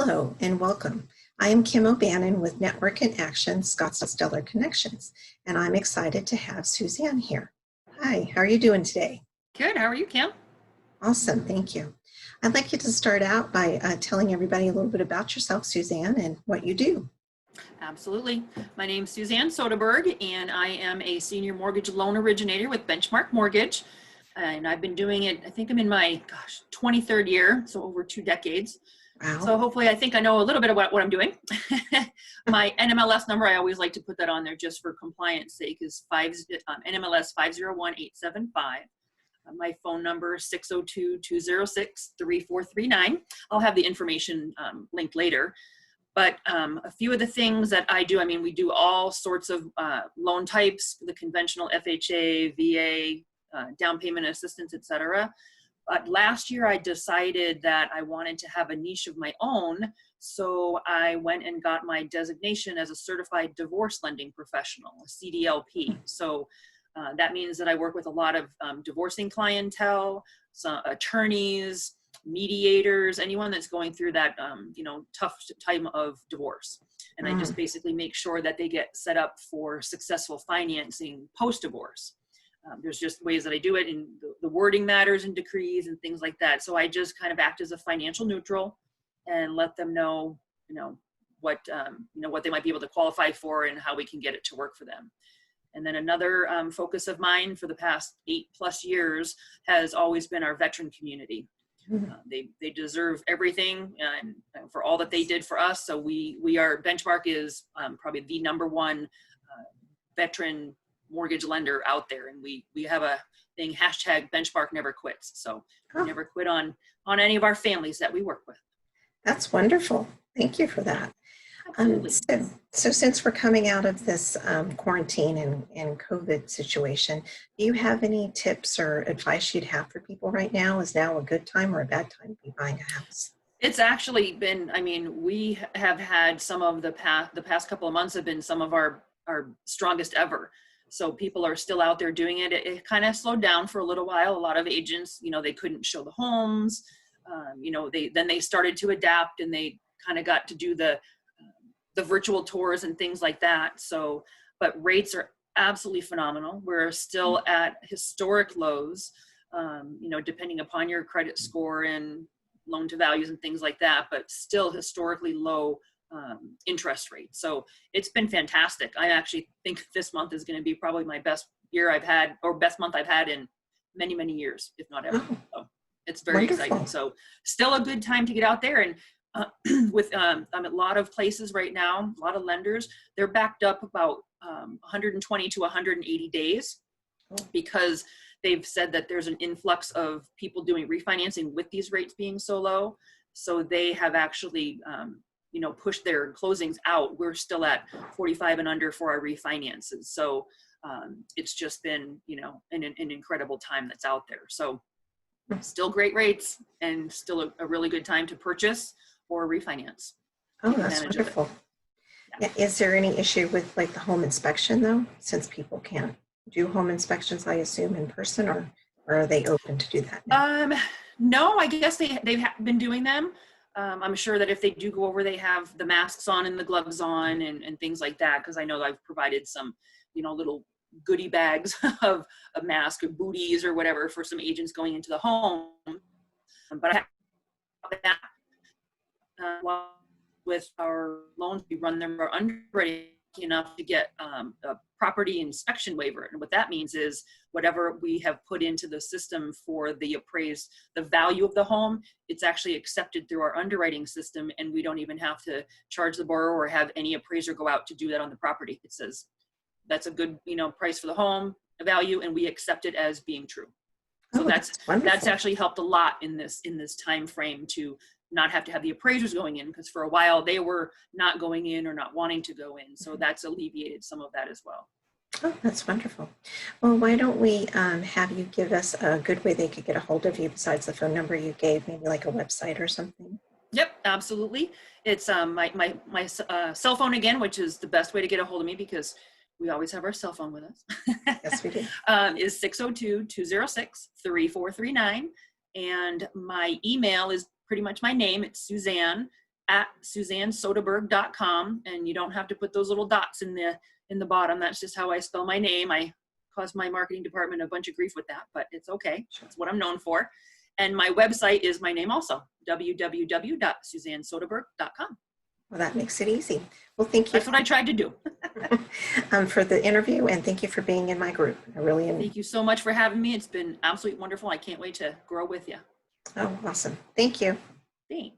Hello and welcome. I am Kim O'Bannon with Network in Action, Scottsdale Stellar Connections, and I'm excited to have Suzanne here. Hi, how are you doing today? Good. How are you, Kim? Awesome, thank you. I'd like you to start out by telling everybody a little bit about yourself, Suzanne, and what you do. Absolutely. My name's Suzanne Soderberg, and I am a senior mortgage loan originator with Benchmark Mortgage. And I've been doing it, I think I'm in my, 23rd year, so over 2 decades. Wow. So hopefully I think I know a little bit about what I'm doing. My NMLS number, I always like to put that on there just for compliance sake, is NMLS 501875. My phone number is 602-206-3439. I'll have the information linked later. But a few of the things that I do, we do all sorts of loan types, the conventional FHA, VA, down payment assistance, etc. But last year I decided that I wanted to have a niche of my own. So I went and got my designation as a certified divorce lending professional, a CDLP. So that means that I work with a lot of divorcing clientele, some attorneys, mediators, anyone that's going through that tough time of divorce. And I just basically make sure that they get set up for successful financing post-divorce. There's just ways that I do it, and the wording matters in decrees and things like that. So I just kind of act as a financial neutral and let them know, what they might be able to qualify for and how we can get it to work for them. And then another focus of mine for the past 8+ years has always been our veteran community. They deserve everything and for all that they did for us. So Benchmark is probably the #1 veteran mortgage lender out there, and we have a thing, #Benchmark never quits. So we never quit on any of our families that we work with. That's wonderful. Thank you for that. So since we're coming out of this quarantine and COVID situation, do you have any tips or advice you'd have for people right now? Is now a good time or a bad time to be buying a house? It's actually been, we have had some of the past couple of months have been some of our strongest ever. So people are still out there doing it. It kind of slowed down for a little while. A lot of agents, they couldn't show the homes. They started to adapt, and they kind of got to do the virtual tours and things like that. So, but rates are absolutely phenomenal. We're still at historic lows, depending upon your credit score and loan to values and things like that, but still historically low interest rates. So it's been fantastic. I actually think this month is going to be probably my best year I've had, or best month I've had in many, many years, if not ever. So it's very exciting. So still a good time to get out there. And with a lot of places right now, a lot of lenders, they're backed up about 120 to 180 days because they've said that there's an influx of people doing refinancing with these rates being so low. So they have actually, pushed their closings out. We're still at 45 and under for our refinances. So it's just been, an incredible time that's out there. So still great rates and still a really good time to purchase or refinance. Oh, that's wonderful. Yeah. Is there any issue with like the home inspection though, since people can't do home inspections, I assume, in person, or are they open to do that now? No, I guess they've been doing them. I'm sure that if they do go over, they have the masks on and the gloves on and things like that, because I know I've provided some, little goodie bags of a mask or booties or whatever for some agents going into the home. But I have that. With our loans, we run them underwriting enough to get a property inspection waiver. And what that means is whatever we have put into the system for the value of the home, it's actually accepted through our underwriting system, and we don't even have to charge the borrower or have any appraiser go out to do that on the property. It says that's a good price for the home value, and we accept it as being true. So that's actually helped a lot in this time frame to not have to have the appraisers going in, because for a while they were not going in or not wanting to go in. So that's alleviated some of that as well. Oh, that's wonderful. Well, why don't we have you give us a good way they could get a hold of you besides the phone number you gave, maybe like a website or something? Yep, absolutely. It's my cell phone again, which is the best way to get a hold of me because we always have our cell phone with us. Yes, we do. Is 602-206-3439. And my email is pretty much my name. It's Suzanne at SuzanneSoderberg.com, and you don't have to put those little dots in the bottom. That's just how I spell my name. I caused my marketing department a bunch of grief with that, but it's okay. That's what I'm known for. And my website is my name also, www.SuzanneSoderberg.com. Well, that makes it easy. Well, thank you. That's what I tried to do. For the interview, and thank you for being in my group. I really am. Thank you so much for having me. It's been absolutely wonderful. I can't wait to grow with you. Oh, awesome. Thank you. Thanks.